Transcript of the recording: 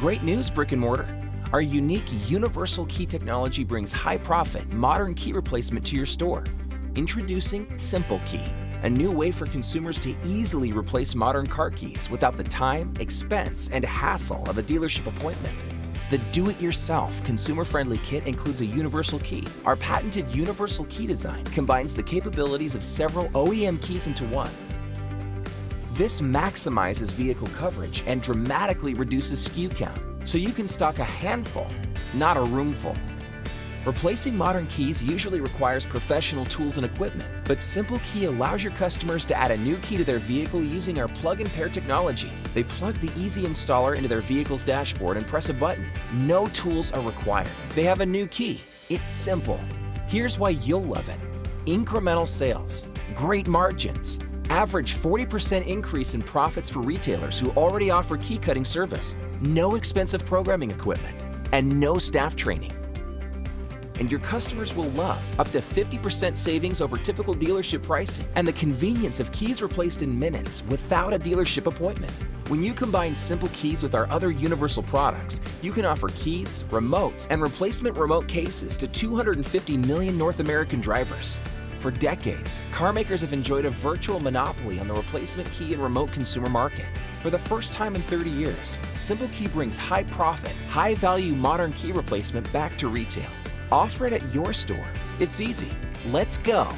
Great news, brick and mortar. Our unique universal key technology brings high-profit, modern key replacement to your store. Introducing Simple Key, a new way for consumers to easily replace modern car keys without the time, expense, and hassle of a dealership appointment. The do-it-yourself consumer-friendly kit includes a universal key. Our patented universal key design combines the capabilities of several OEM keys into one. This maximizes vehicle coverage and dramatically reduces SKU count, so you can stock a handful, not a roomful. Replacing modern keys usually requires professional tools and equipment, but Simple Key allows your customers to add a new key to their vehicle using our plug-and-pair technology. They plug the easy installer into their vehicle's dashboard and press a button. No tools are required. They have a new key. It's simple. Here's why you'll love it. Incremental sales, great margins, average 40% increase in profits for retailers who already offer key cutting service, no expensive programming equipment, and no staff training. And your customers will love up to 50% savings over typical dealership pricing and the convenience of keys replaced in minutes without a dealership appointment. When you combine Simple Keys with our other universal products, you can offer keys, remotes, and replacement remote cases to 250 million North American drivers. For decades, car makers have enjoyed a virtual monopoly on the replacement key and remote consumer market. For the first time in 30 years, Simple Key brings high-profit, high-value modern key replacement back to retail. Offer it at your store. It's easy. Let's go.